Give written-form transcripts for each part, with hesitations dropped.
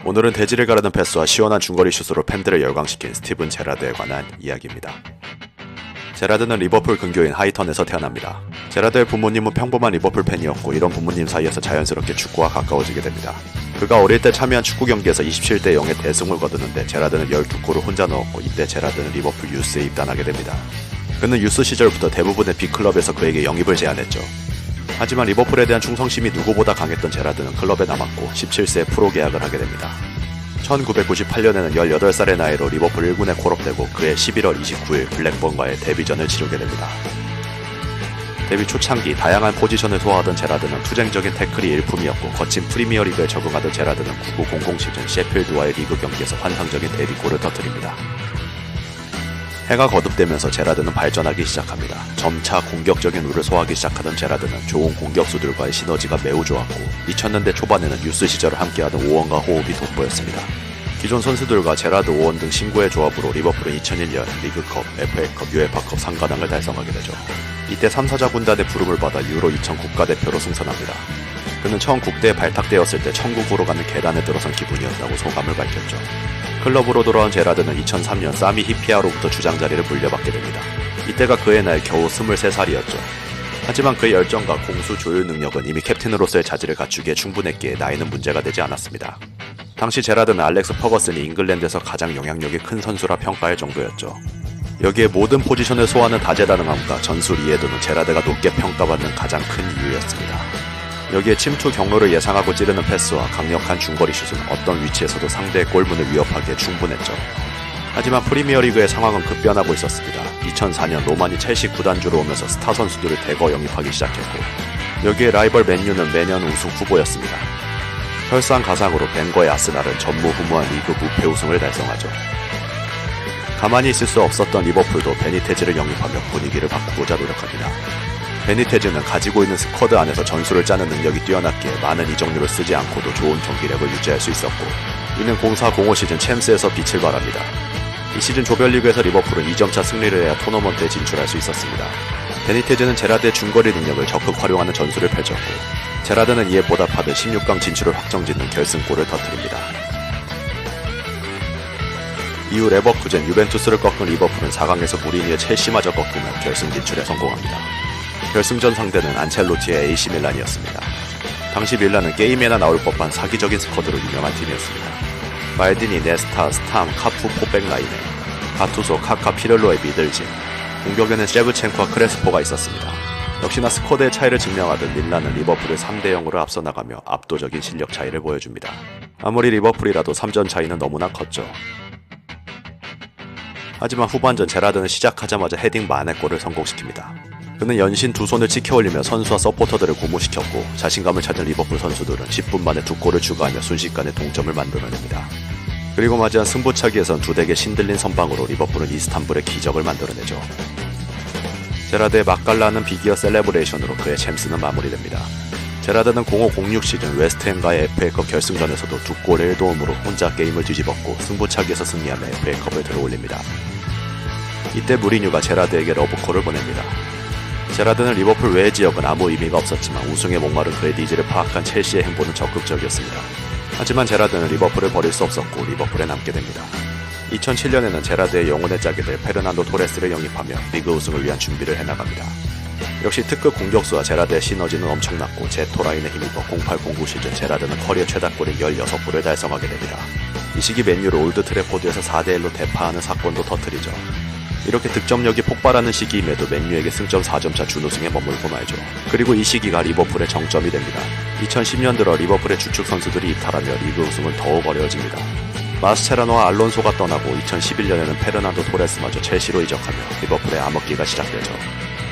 오늘은 대지를 가르는 패스와 시원한 중거리 슛으로 팬들을 열광시킨 스티븐 제라드에 관한 이야기입니다. 제라드는 리버풀 근교인 하이턴에서 태어납니다. 제라드의 부모님은 평범한 리버풀 팬이었고 이런 부모님 사이에서 자연스럽게 축구와 가까워지게 됩니다. 그가 어릴 때 참여한 축구 경기에서 27대 0의 대승을 거두는데 제라드는 12골을 혼자 넣었고 이때 제라드는 리버풀 유스에 입단하게 됩니다. 그는 유스 시절부터 대부분의 빅클럽에서 그에게 영입을 제안했죠. 하지만 리버풀에 대한 충성심이 누구보다 강했던 제라드는 클럽에 남았고 17세에 프로 계약을 하게 됩니다. 1998년에는 18살의 나이로 리버풀 1군에 콜업되고 그해 11월 29일 블랙번과의 데뷔전을 치르게 됩니다. 데뷔 초창기 다양한 포지션을 소화하던 제라드는 투쟁적인 태클이 일품이었고 거친 프리미어리그에 적응하던 제라드는 9900 시즌 셰필드와의 리그 경기에서 환상적인 데뷔골을 터뜨립니다. 해가 거듭되면서 제라드는 발전하기 시작합니다. 점차 공격적인 룰을 소화하기 시작하던 제라드는 좋은 공격수들과의 시너지가 매우 좋았고 2000년대 초반에는 유스 시절을 함께하던 오원과 호흡이 돋보였습니다. 기존 선수들과 제라드, 오원 등 신구의 조합으로 리버풀은 2001년 리그컵, FA컵, UEFA컵 3관왕을 달성하게 되죠. 이때 3사자 군단의 부름을 받아 유로 2000 국가대표로 승선합니다. 그는 처음 국대에 발탁되었을 때 천국으로 가는 계단에 들어선 기분이었다고 소감을 밝혔죠. 클럽으로 돌아온 제라드는 2003년 사미 히피아로부터 주장 자리를 물려받게 됩니다. 이때가 그의 나이 겨우 23살이었죠. 하지만 그의 열정과 공수 조율 능력은 이미 캡틴으로서의 자질을 갖추기에 충분했기에 나이는 문제가 되지 않았습니다. 당시 제라드는 알렉스 퍼거슨이 잉글랜드에서 가장 영향력이 큰 선수라 평가할 정도였죠. 여기에 모든 포지션을 소화하는 다재다능함과 전술 이해도는 제라드가 높게 평가받는 가장 큰 이유였습니다. 여기에 침투 경로를 예상하고 찌르는 패스와 강력한 중거리 슛은 어떤 위치에서도 상대의 골문을 위협하기에 충분했죠. 하지만 프리미어리그의 상황은 급변하고 있었습니다. 2004년 로만이 첼시 구단주로 오면서 스타 선수들을 대거 영입하기 시작했고 여기에 라이벌 맨유는 매년 우승 후보였습니다. 설상가상으로 벵거의 아스날은 전무후무한 리그 무패 우승을 달성하죠. 가만히 있을 수 없었던 리버풀도 베니테즈를 영입하며 분위기를 바꾸고자 노력합니다. 베니테즈는 가지고 있는 스쿼드 안에서 전술을 짜는 능력이 뛰어났기에 많은 이적료를 쓰지 않고도 좋은 경기력을 유지할 수 있었고 이는 04-05 시즌 챔스에서 빛을 발합니다. 이 시즌 조별리그에서 리버풀은 2점차 승리를 해야 토너먼트에 진출할 수 있었습니다. 베니테즈는 제라드의 중거리 능력을 적극 활용하는 전술을 펼쳤고 제라드는 이에 보답하듯 16강 진출을 확정짓는 결승골을 터뜨립니다. 이후 레버쿠젠, 유벤투스를 꺾은 리버풀은 4강에서 무리뉴의 첼시마저 꺾으며 결승 진출에 성공합니다. 결승전 상대는 안첼로티의 AC 밀란이었습니다. 당시 밀란은 게임에나 나올 법한 사기적인 스쿼드로 유명한 팀이었습니다. 말디니, 네스타, 스탐, 카푸, 포백 라인에 가투소, 카카, 피렐로의 미들진, 공격에는 셰브첸코와 크레스포가 있었습니다. 역시나 스쿼드의 차이를 증명하듯 밀란은 리버풀을 3대0으로 앞서 나가며 압도적인 실력 차이를 보여줍니다. 아무리 리버풀이라도 3점 차이는 너무나 컸죠. 하지만 후반전 제라드는 시작하자마자 헤딩 만회골을 성공시킵니다. 그는 연신 두 손을 치켜올리며 선수와 서포터들을 고무시켰고 자신감을 찾은 리버풀 선수들은 10분 만에 2골을 추가하며 순식간에 동점을 만들어냅니다. 그리고 맞이한 승부차기에선 두 덱의 신들린 선방으로 리버풀은 이스탄불의 기적을 만들어내죠. 제라드의 맛깔나는 비기어 셀레브레이션으로 그의 챔스는 마무리됩니다. 제라드는 05-06 시즌 웨스트햄과의 FA컵 결승전에서도 2골 1도움으로 혼자 게임을 뒤집었고 승부차기에서 승리하며 FA컵을 들어올립니다. 이때 무리뉴가 제라드에게 러브콜을 보냅니다. 제라드는 리버풀 외의 지역은 아무 의미가 없었지만 우승에 목마른 그의 니즈를 파악한 첼시의 행보는 적극적이었습니다. 하지만 제라드는 리버풀을 버릴 수 없었고 리버풀에 남게 됩니다. 2007년에는 제라드의 영혼의 짝이들 페르난도 토레스를 영입하며 리그 우승을 위한 준비를 해나갑니다. 역시 특급 공격수와 제라드의 시너지는 엄청났고 제토라인에 힘입어 08-09 시즌 제라드는 커리어 최다골인 16골을 달성하게 됩니다. 이 시기 맨유를 올드 트래포드에서 4대1로 대파하는 사건도 터뜨리죠. 이렇게 득점력이 폭발하는 시기임에도 맨유에게 승점 4점차 준우승에 머물고 말죠. 그리고 이 시기가 리버풀의 정점이 됩니다. 2010년 들어 리버풀의 주축 선수들이 이탈하며 리그 우승은 더욱 어려워집니다. 마스체라노와 알론소가 떠나고 2011년에는 페르난도 토레스마저 첼시로 이적하며 리버풀의 암흑기가 시작되죠.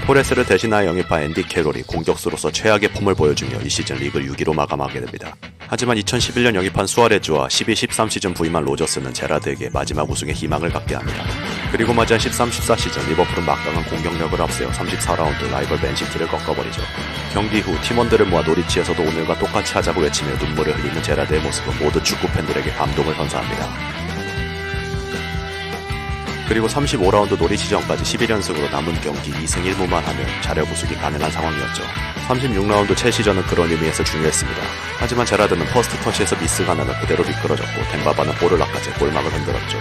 토레스를 대신하여 영입한 앤디 캐롤이 공격수로서 최악의 폼을 보여주며 이 시즌 리그를 6위로 마감하게 됩니다. 하지만 2011년 영입한 수아레즈와 12-13 시즌 부임한 로저스는 제라드에게 마지막 우승의 희망을 갖게 합니다. 그리고 맞이한 13-14 시즌 리버풀은 막강한 공격력을 앞세워 34라운드 라이벌 맨시티를 꺾어버리죠. 경기 후 팀원들을 모아 노리치에서도 오늘과 똑같이 하자고 외치며 눈물을 흘리는 제라드의 모습은 모든 축구 팬들에게 감동을 선사합니다. 그리고 35라운드 놀이 지점까지 11연승으로 남은 경기 2승 1무만 하면 자력 우승이 가능한 상황이었죠. 36라운드 첼시전은 그런 의미에서 중요했습니다. 하지만 제라드는 퍼스트 터치에서 미스가 나며 그대로 미끄러졌고 덴바바는 볼을 낚아채 골망을 흔들었죠.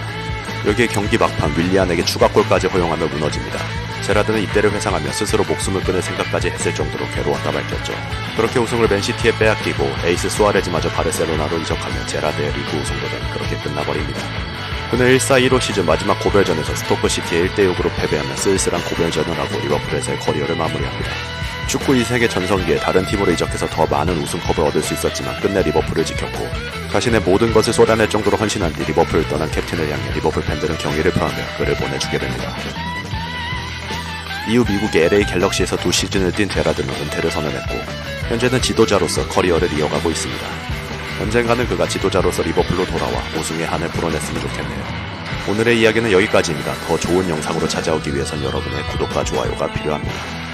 여기에 경기 막판 윌리안에게 추가골까지 허용하며 무너집니다. 제라드는 이때를 회상하며 스스로 목숨을 끊을 생각까지 했을 정도로 괴로웠다 밝혔죠. 그렇게 우승을 맨시티에 빼앗기고 에이스 수아레즈마저 바르셀로나로 이적하며 제라드의 리그 우승도전은 그렇게 끝나버립니다. 그는 1-4-1호 시즌 마지막 고별전에서 스토크시티에 1대6으로 패배하며 쓸쓸한 고별전을 하고 리버풀에서의 커리어를 마무리합니다. 축구 인생의 전성기에 다른 팀으로 이적해서 더 많은 우승컵을 얻을 수 있었지만 끝내 리버풀을 지켰고 자신의 모든 것을 쏟아낼 정도로 헌신한 뒤 리버풀을 떠난 캡틴을 향해 리버풀 팬들은 경의를 표하며 그를 보내주게 됩니다. 이후 미국의 LA 갤럭시에서 2시즌을 뛴 제라드는 은퇴를 선언했고 현재는 지도자로서 커리어를 이어가고 있습니다. 언젠가는 그가 지도자로서 리버풀로 돌아와 우승의 한을 불어냈으면 좋겠네요. 오늘의 이야기는 여기까지입니다. 더 좋은 영상으로 찾아오기 위해선 여러분의 구독과 좋아요가 필요합니다.